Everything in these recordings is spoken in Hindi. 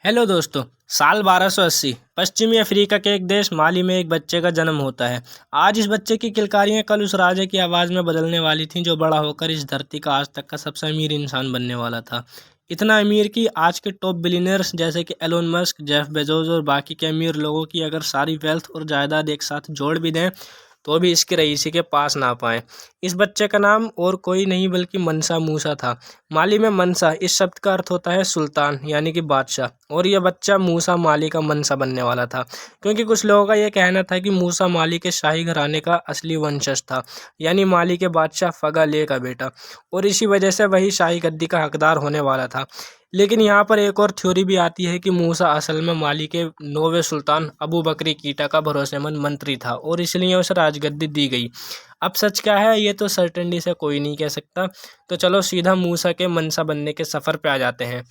हेलो दोस्तों। साल 1280 पश्चिमी अफ्रीका के एक देश माली में एक बच्चे का जन्म होता है। आज इस बच्चे की किलकारियां कल उस राजा की आवाज़ में बदलने वाली थीं जो बड़ा होकर इस धरती का आज तक का सबसे अमीर इंसान बनने वाला था। इतना अमीर कि आज के टॉप बिलियनर्स जैसे कि एलोन मस्क, जेफ बेजोस और बाकी के अमीर लोगों की अगर सारी वेल्थ और जायदाद एक साथ जोड़ भी दें तो भी इसके रईसी के पास ना पाए। इस बच्चे का नाम और कोई नहीं बल्कि मनसा मूसा था। माली में मनसा इस शब्द का अर्थ होता है सुल्तान यानी कि बादशाह, और यह बच्चा मूसा माली का मनसा बनने वाला था, क्योंकि कुछ लोगों का यह कहना था कि मूसा माली के शाही घराने का असली वंशज था, यानी माली के बादशाह फगा ले का बेटा, और इसी वजह से वही शाही गद्दी का हकदार होने वाला था। लेकिन यहाँ पर एक और थ्योरी भी आती है कि मूसा असल में माली के 9वें सुल्तान अबू बकरी कीटा का भरोसेमंद मंत्री था और इसलिए उसे राजगद्दी दी गई। अब सच क्या है ये तो सर्टेनिटी से कोई नहीं कह सकता। तो चलो सीधा मूसा के मनसा बनने के सफ़र पे आ जाते हैं।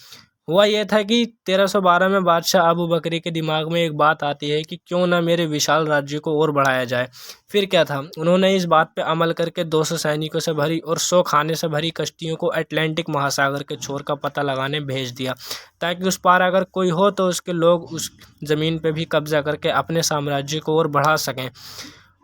हुआ यह था कि 1312 में बादशाह अबू बकरी के दिमाग में एक बात आती है कि क्यों ना मेरे विशाल राज्य को और बढ़ाया जाए। फिर क्या था, उन्होंने इस बात पे अमल करके 200 सैनिकों से भरी और 100 खाने से भरी कश्तियों को अटलांटिक महासागर के छोर का पता लगाने भेज दिया, ताकि उस पार अगर कोई हो तो उसके लोग उस ज़मीन पे भी कब्जा करके अपने साम्राज्य को और बढ़ा सकें।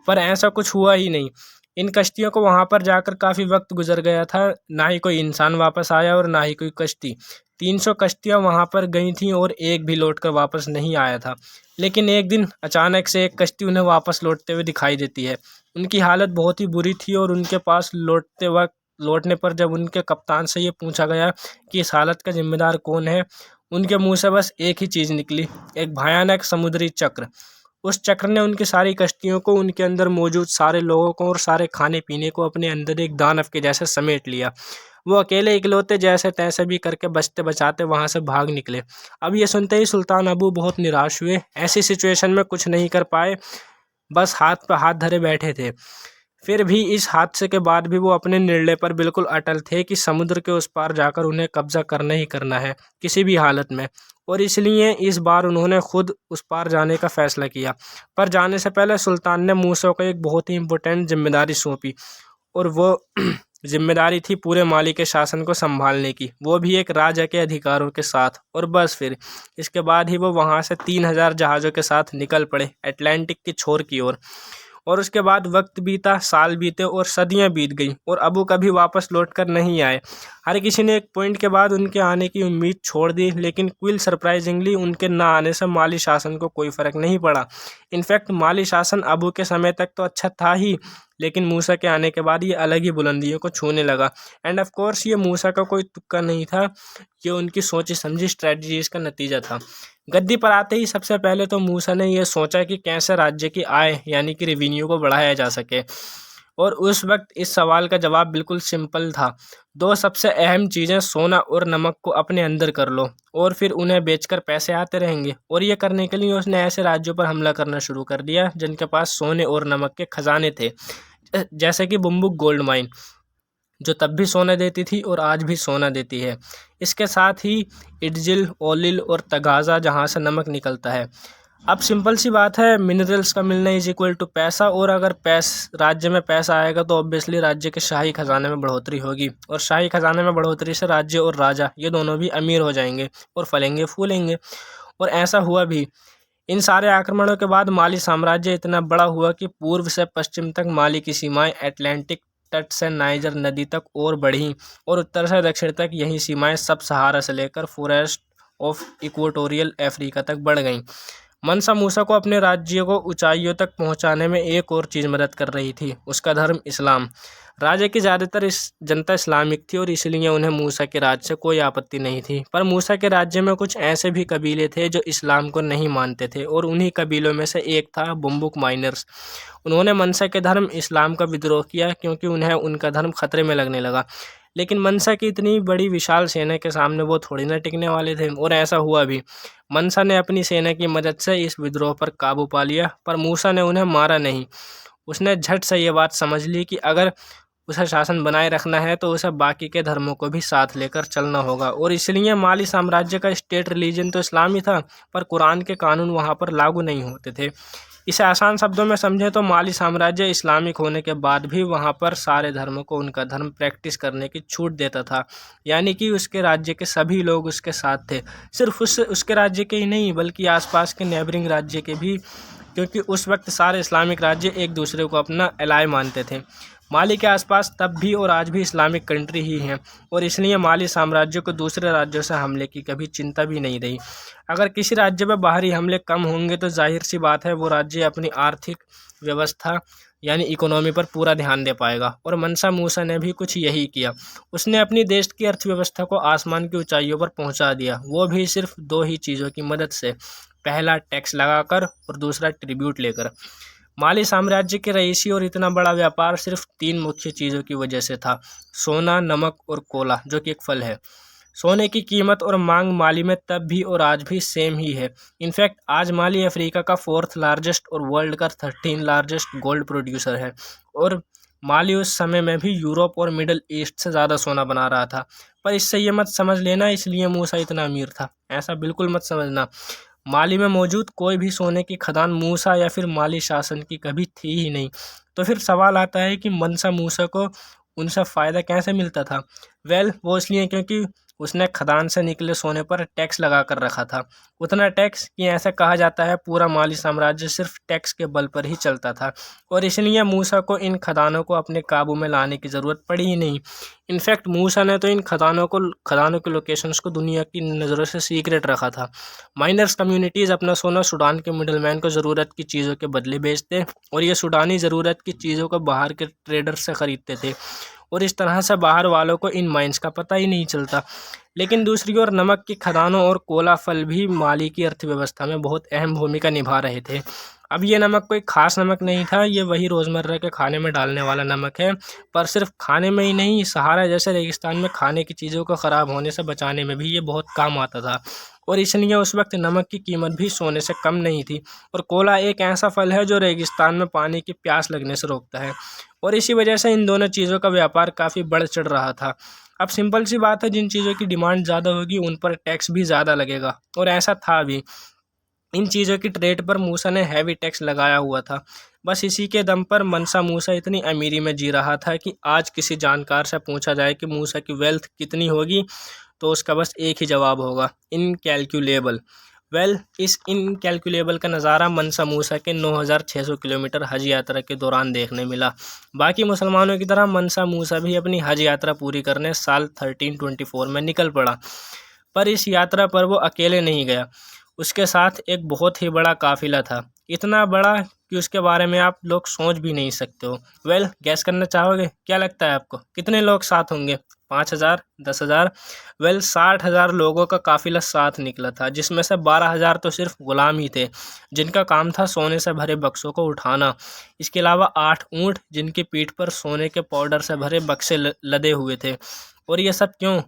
पर ऐसा कुछ हुआ ही नहीं। इन कश्तियों को वहाँ पर जाकर काफ़ी वक्त गुजर गया था, ना ही कोई इंसान वापस आया और ना ही कोई कश्ती। 300 कश्तियाँ वहाँ पर गई थीं और एक भी लौटकर वापस नहीं आया था। लेकिन एक दिन अचानक से एक कश्ती उन्हें वापस लौटते हुए दिखाई देती है। उनकी हालत बहुत ही बुरी थी और उनके पास लौटने पर जब उनके कप्तान से ये पूछा गया कि इस हालत का जिम्मेदार कौन है, उनके मुंह से बस एक ही चीज़ निकली, एक भयानक समुद्री चक्र। उस चक्र ने उनकी सारी कश्तियों को, उनके अंदर मौजूद सारे लोगों को और सारे खाने पीने को अपने अंदर एक दानव के जैसे समेट लिया। वो अकेले इकलौते जैसे तैसे भी करके बचते बचाते वहाँ से भाग निकले। अब ये सुनते ही सुल्तान अबू बहुत निराश हुए। ऐसी सिचुएशन में कुछ नहीं कर पाए, बस हाथ पर हाथ धरे बैठे थे। फिर भी इस हादसे के बाद भी वो अपने निर्णय पर बिल्कुल अटल थे कि समुद्र के उस पार जाकर उन्हें कब्जा करना ही करना है, किसी भी हालत में। और इसलिए इस बार उन्होंने खुद उस पार जाने का फैसला किया। पर जाने से पहले सुल्तान ने मूसा को एक बहुत ही इम्पोर्टेंट जिम्मेदारी सौंपी, और वो जिम्मेदारी थी पूरे माली के शासन को संभालने की, वो भी एक राजा के अधिकारों के साथ। और बस फिर इसके बाद ही वो वहाँ से 3000 जहाज़ों के साथ निकल पड़े अटलांटिक की छोर की ओर। और उसके बाद वक्त बीता, साल बीते और सदियां बीत गईं और अबू कभी वापस लौटकर नहीं आए। हर किसी ने एक पॉइंट के बाद उनके आने की उम्मीद छोड़ दी, लेकिन क्विल सरप्राइजिंगली उनके ना आने से माली शासन को कोई फ़र्क नहीं पड़ा। इनफैक्ट माली शासन अबू के समय तक तो अच्छा था ही, लेकिन मूसा के आने के बाद ये अलग ही बुलंदियों को छूने लगा। एंड ऑफ कोर्स ये मूसा का कोई तुक्का नहीं था, ये उनकी सोची समझी स्ट्रेटजीज का नतीजा था। गद्दी पर आते ही सबसे पहले तो मूसा ने यह सोचा कि कैसे राज्य की आय यानी कि रेवेन्यू को बढ़ाया जा सके, और उस वक्त इस सवाल का जवाब बिल्कुल सिंपल था। दो सबसे अहम चीज़ें, सोना और नमक को अपने अंदर कर लो और फिर उन्हें बेचकर पैसे आते रहेंगे। और ये करने के लिए उसने ऐसे राज्यों पर हमला करना शुरू कर दिया जिनके पास सोने और नमक के खजाने थे, जैसे कि बुम्बुक गोल्ड माइन, जो तब भी सोना देती थी और आज भी सोना देती है। इसके साथ ही इडजिल, ओलिल और तगाज़ा, जहाँ से नमक निकलता है। अब सिंपल सी बात है, मिनरल्स का मिलना इज इक्वल टू पैसा, और अगर राज्य में पैसा आएगा तो ऑब्वियसली राज्य के शाही खजाने में बढ़ोतरी होगी, और शाही खजाने में बढ़ोतरी से राज्य और राजा ये दोनों भी अमीर हो जाएंगे और फलेंगे फूलेंगे। और ऐसा हुआ भी। इन सारे आक्रमणों के बाद माली साम्राज्य इतना बड़ा हुआ कि पूर्व से पश्चिम तक माली की सीमाएं अटलांटिक तट से नाइजर नदी तक और बढ़ीं, और उत्तर से दक्षिण तक यही सीमाएं सब सहारा से लेकर फॉरेस्ट ऑफ इक्वेटोरियल अफ्रीका तक बढ़ गईं। मनसा मूसा को अपने राज्य को ऊंचाइयों तक पहुंचाने में एक और चीज़ मदद कर रही थी, उसका धर्म इस्लाम। राजा की ज़्यादातर इस जनता इस्लामिक थी और इसलिए उन्हें मूसा के राज्य से कोई आपत्ति नहीं थी। पर मूसा के राज्य में कुछ ऐसे भी कबीले थे जो इस्लाम को नहीं मानते थे, और उन्हीं कबीलों में से एक था बुम्बुक माइनर्स। उन्होंने मनसा के धर्म इस्लाम का विद्रोह किया क्योंकि उन्हें उनका धर्म खतरे में लगने लगा। लेकिन मनसा की इतनी बड़ी विशाल सेना के सामने वो थोड़ी ना टिकने वाले थे, और ऐसा हुआ भी। मनसा ने अपनी सेना की मदद से इस विद्रोह पर काबू पा लिया, पर मूसा ने उन्हें मारा नहीं। उसने झट से ये बात समझ ली कि अगर उसे शासन बनाए रखना है तो उसे बाकी के धर्मों को भी साथ लेकर चलना होगा, और इसलिए माली साम्राज्य का स्टेट रिलीजन तो इस्लाम ही था, पर कुरान के कानून वहाँ पर लागू नहीं होते थे। इसे आसान शब्दों में समझें तो माली साम्राज्य इस्लामिक होने के बाद भी वहाँ पर सारे धर्मों को उनका धर्म प्रैक्टिस करने की छूट देता था, यानी कि उसके राज्य के सभी लोग उसके साथ थे। सिर्फ उसके राज्य के ही नहीं बल्कि आसपास के नेबरिंग राज्य के भी, क्योंकि उस वक्त सारे इस्लामिक राज्य एक दूसरे को अपना एलाय मानते थे। माली के आसपास तब भी और आज भी इस्लामिक कंट्री ही हैं और इसलिए माली साम्राज्य को दूसरे राज्यों से हमले की कभी चिंता भी नहीं रही। अगर किसी राज्य पर बाहरी हमले कम होंगे तो जाहिर सी बात है वो राज्य अपनी आर्थिक व्यवस्था यानी इकोनॉमी पर पूरा ध्यान दे पाएगा, और मनसा मूसा ने भी कुछ यही किया। उसने अपनी देश की अर्थव्यवस्था को आसमान की ऊंचाइयों पर पहुंचा दिया, वो भी सिर्फ दो ही चीज़ों की मदद से, पहला टैक्स लगाकर और दूसरा ट्रिब्यूट लेकर। माली साम्राज्य के रईसी और इतना बड़ा व्यापार सिर्फ तीन मुख्य चीज़ों की वजह से था: सोना, नमक और कोला, जो कि एक फल है। सोने की कीमत और मांग माली में तब भी और आज भी सेम ही है। इनफैक्ट आज माली अफ्रीका का 4th लार्जेस्ट और वर्ल्ड का 13 लार्जेस्ट गोल्ड प्रोड्यूसर है, और माली उस समय में भी यूरोप और मिडल ईस्ट से ज़्यादा सोना बना रहा था। पर इससे ये मत समझ लेना इसलिए मूसा इतना अमीर था, ऐसा बिल्कुल मत समझना। माली में मौजूद कोई भी सोने की खदान मूसा या फिर माली शासन की कभी थी ही नहीं। तो फिर सवाल आता है कि मनसा मूसा को उनसे फ़ायदा कैसे मिलता था? वो इसलिए क्योंकि उसने खदान से निकले सोने पर टैक्स लगा कर रखा था। उतना टैक्स कि ऐसा कहा जाता है पूरा माली साम्राज्य सिर्फ टैक्स के बल पर ही चलता था, और इसलिए मूसा को इन खदानों को अपने काबू में लाने की ज़रूरत पड़ी ही नहीं। इनफैक्ट मूसा ने तो इन खदानों के लोकेशंस को दुनिया की नज़रों से सीक्रेट रखा था। माइनर्स कम्युनिटीज़ अपना सोना सूडान के मिडलमैन को ज़रूरत की चीज़ों के बदले बेचते, और ये सूडानी ज़रूरत की चीज़ों को बाहर के ट्रेडर्स से ख़रीदते थे, और इस तरह से बाहर वालों को इन माइंस का पता ही नहीं चलता। लेकिन दूसरी ओर नमक की खदानों और कोला फल भी माली की अर्थव्यवस्था में बहुत अहम भूमिका निभा रहे थे। अब ये नमक कोई ख़ास नमक नहीं था, ये वही रोज़मर्रा के खाने में डालने वाला नमक है, पर सिर्फ खाने में ही नहीं, सहारा जैसे रेगिस्तान में खाने की चीज़ों को ख़राब होने से बचाने में भी ये बहुत काम आता था, और इसलिए उस वक्त नमक की कीमत भी सोने से कम नहीं थी। और कोला एक ऐसा फल है जो रेगिस्तान में पानी की प्यास लगने से रोकता है, और इसी वजह से इन दोनों चीज़ों का व्यापार काफ़ी बढ़ चढ़ रहा था। अब सिंपल सी बात है, जिन चीज़ों की डिमांड ज़्यादा होगी उन पर टैक्स भी ज़्यादा लगेगा, और ऐसा था भी। इन चीज़ों की ट्रेड पर मूसा ने हैवी टैक्स लगाया हुआ था। बस इसी के दम पर मनसा मूसा इतनी अमीरी में जी रहा था कि आज किसी जानकार से पूछा जाए कि मूसा की वेल्थ कितनी होगी तो उसका बस एक ही जवाब होगा: इनकैलकुलेबल। इस इनकैलकुलेबल का नज़ारा मनसा मूसा के 9,600 किलोमीटर हज यात्रा के दौरान देखने मिला। बाकी मुसलमानों की तरह मनसा मूसा भी अपनी हज यात्रा पूरी करने साल 1324 में निकल पड़ा। पर इस यात्रा पर वो अकेले नहीं गया, उसके साथ एक बहुत ही बड़ा काफिला था, इतना बड़ा कि उसके बारे में आप लोग सोच भी नहीं सकते हो। गैस करना चाहोगे? क्या लगता है आपको कितने लोग साथ होंगे? 5,000, 10,000? 60,000 लोगों का काफिला साथ निकला था, जिसमें से 12,000 तो सिर्फ गुलाम ही थे, जिनका काम था सोने से भरे बक्सों को उठाना। इसके अलावा 8 ऊँट जिनकी पीठ पर सोने के पाउडर से भरे बक्से लदे हुए थे। और ये सब क्यों?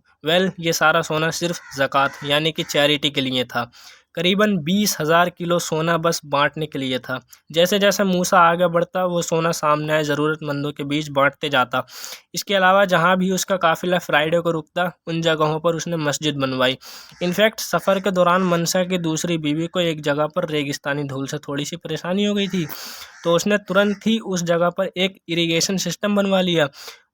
ये सारा सोना सिर्फ ज़कात यानी कि चैरिटी के लिए था। करीबन 20,000 किलो सोना बस बांटने के लिए था। जैसे जैसे मूसा आगे बढ़ता वो सोना सामने आए ज़रूरतमंदों के बीच बांटते जाता। इसके अलावा जहाँ भी उसका काफिला फ्राइडे को रुकता उन जगहों पर उसने मस्जिद बनवाई। इनफैक्ट सफ़र के दौरान मनसा की दूसरी बीवी को एक जगह पर रेगिस्तानी धूल से थोड़ी सी परेशानी हो गई थी, तो उसने तुरंत ही उस जगह पर एक इरिगेशन सिस्टम बनवा लिया।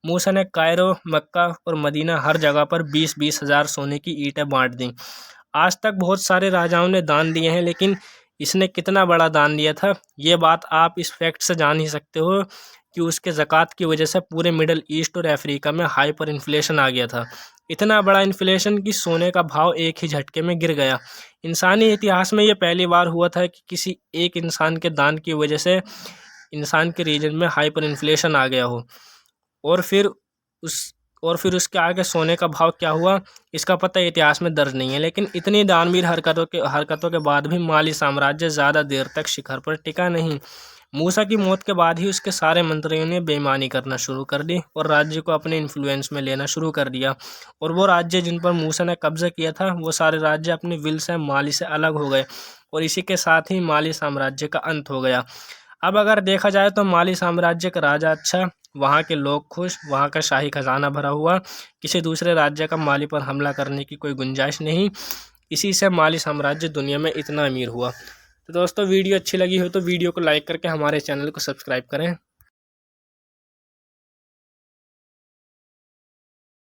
मूसा ने कायरो, मक्का और मदीना हर जगह पर 20-20 हज़ार सोने की ईंटें बांट दी। आज तक बहुत सारे राजाओं ने दान दिए हैं, लेकिन इसने कितना बड़ा दान दिया था ये बात आप इस फैक्ट से जान ही सकते हो कि उसके ज़कात की वजह से पूरे मिडल ईस्ट और अफ्रीका में हाइपर इन्फ्लेशन आ गया था। इतना बड़ा इन्फ्लेशन कि सोने का भाव एक ही झटके में गिर गया। इंसानी इतिहास में ये पहली बार हुआ था कि किसी एक इंसान के दान की वजह से इंसान के रीजन में हाइपर इन्फ्लेशन आ गया हो। और फिर उसके आगे सोने का भाव क्या हुआ इसका पता इतिहास में दर्ज नहीं है। लेकिन इतनी दानवीर हरकतों के बाद भी माली साम्राज्य ज़्यादा देर तक शिखर पर टिका नहीं। मूसा की मौत के बाद ही उसके सारे मंत्रियों ने बेईमानी करना शुरू कर दी और राज्य को अपने इन्फ्लुएंस में लेना शुरू कर दिया। और वो राज्य जिन पर मूसा ने कब्जा किया था वो सारे राज्य अपने विल से माली से अलग हो गए, और इसी के साथ ही माली साम्राज्य का अंत हो गया। अब अगर देखा जाए तो माली साम्राज्य का राजा अच्छा, वहाँ के लोग खुश, वहाँ का शाही खजाना भरा हुआ, किसी दूसरे राज्य का माली पर हमला करने की कोई गुंजाइश नहीं। इसी से माली साम्राज्य दुनिया में इतना अमीर हुआ। तो दोस्तों वीडियो अच्छी लगी हो तो वीडियो को लाइक करके हमारे चैनल को सब्सक्राइब करें।